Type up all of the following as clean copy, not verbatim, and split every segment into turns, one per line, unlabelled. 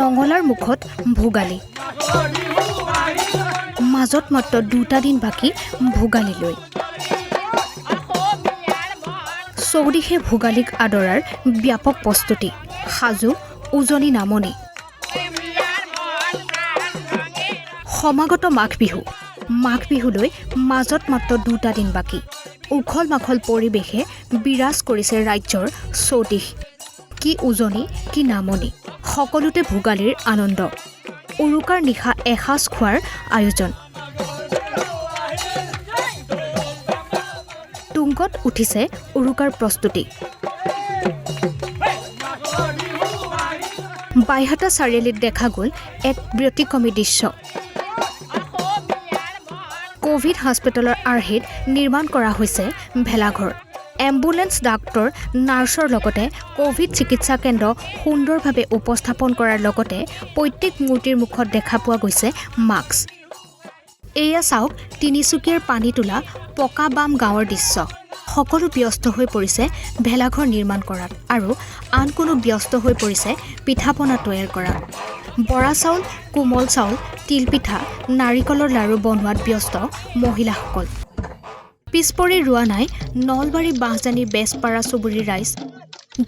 নঙলাৰ মুখত ভোগালী মাজত মাত্ৰ 2টা দিন বাকী ভোগালীলৈ চৌদিশে ভোগালীক আদৰাৰ ব্যাপক প্ৰস্তুতি সাজু উজনি নামনি সমাগত মাঘ বিহুলৈ মাজত মাত্ৰ 2টা দিন বাকী উখল মাখল পৰিৱেশে বিৰাজ কৰিছে ৰাজ্যৰ চৌদিশ কি উজনি কি নামনি সকলোতে ভোগালীৰ আনন্দ উৰুকাৰ নিশা এসাঁজ খোৱাৰ আয়োজন তুংগত উঠিছে উৰুকাৰ প্ৰস্তুতি বাইহাটা চাৰিআলিত দেখা গ'ল এক ব্যতিক্ৰমী দৃশ্য কোভিড হাস্পতালৰ আৰ্হিত নিৰ্মাণ কৰা হৈছে ভেলাঘৰ এম্বুলেন্স ডাক্তৰ নাৰ্ছৰ লগতে কোভিড চিকিৎসা কেন্দ্ৰ সুন্দৰভাৱে উপস্থাপন কৰাৰ লগতে প্ৰত্যেক মূৰ্তিৰ মুখত দেখা পোৱা গৈছে মাস্ক এয়া চাওক তিনিচুকীয়াৰ পানীতোলা পকাবাম গাঁৱৰ দৃশ্য সকলো ব্যস্ত হৈ পৰিছে ভেলাঘৰ নিৰ্মাণ কৰাত আৰু আন কোনো ব্যস্ত হৈ পৰিছে পিঠাপনা তৈয়াৰ কৰাত বৰা চাউল কোমল চাউল তিলপিঠা নাৰিকলৰ লাৰু বনোৱাত ব্যস্ত মহিলাসকল পিছপৰি ৰোৱা নাই নলবাৰী বাঁহজানী বেজপাৰা চুবুৰীৰ ৰাইজ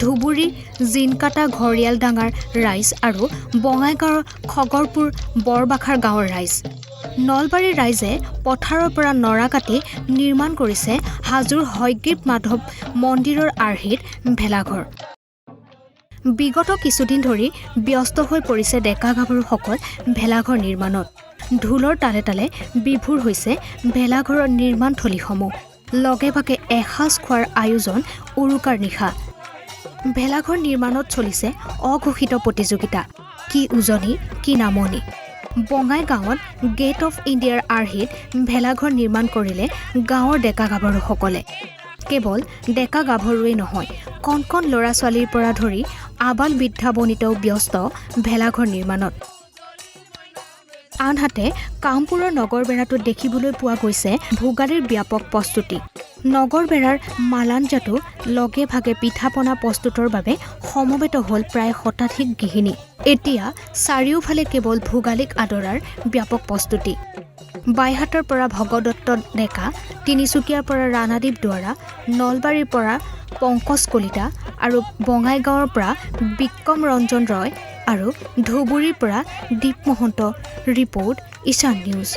ধুবুৰী জিনকাটা ঘৰিয়াল ডাঙাৰ ৰাইজ আৰু বঙাইগাঁৱৰ খগৰপুৰ বৰবাখাৰ গাঁৱৰ ৰাইজ নলবাৰীৰ ৰাইজে পথাৰৰ পৰা নৰা কাটি নিৰ্মাণ কৰিছে হাজোৰ হয়গ্ৰীৱ মাধৱ মন্দিৰৰ আৰ্হিত ভেলাঘৰ বিগত কিছুদিন ধৰি ব্যস্ত হৈ পৰিছে ডেকা গাভৰুসকল ভেলাঘৰ নিৰ্মাণত ঢোলৰ তালে তালে বিভোৰ হৈছে ভেলাঘৰৰ নিৰ্মাণ থলীসমূহ লগে ভাগে এসাঁজ খোৱাৰ আয়োজন উৰুকাৰ নিশা ভেলাঘৰ নিৰ্মাণত চলিছে অঘোষিত প্ৰতিযোগিতা কি উজনি কি নামনি বঙাইগাঁৱত গেট অফ ইণ্ডিয়াৰ আৰ্হিত ভেলাঘৰ নিৰ্মাণ কৰিলে গাঁৱৰ ডেকা গাভৰুসকলে কেৱল ডেকা গাভৰুৱেই নহয় কণ কণ ল'ৰা ছোৱালীৰ পৰা ধৰি আবাল বৃদ্ধা বনিতাও ব্যস্ত ভেলাঘৰ নিৰ্মাণত আনহাতে কামপুৰৰ নগৰবেৰাটোত দেখিবলৈ পোৱা গৈছে ভোগালীৰ ব্যাপক প্ৰস্তুতি নগৰবেৰাৰ মালাঞ্জাটো লগে ভাগে পিঠাপনা প্ৰস্তুতৰ বাবে সমবেত হ'ল প্ৰায় শতাধিক গৃহিণী এতিয়া চাৰিওফালে কেৱল ভোগালীক আদৰাৰ ব্যাপক প্ৰস্তুতি বাইহাটাৰ পৰা ভগদত্ত ডেকা তিনিচুকীয়াৰ পৰা ৰাণাদীপ দুৱাৰা নলবাৰীৰ পৰা পংকজ কলিতা আৰু বঙাইগাঁৱৰ পৰা বিক্ৰম ৰঞ্জন ৰয় আৰু ধুবুৰীৰ পৰা দীপ মহন্ত ৰিপৰ্ট ঈশান নিউজ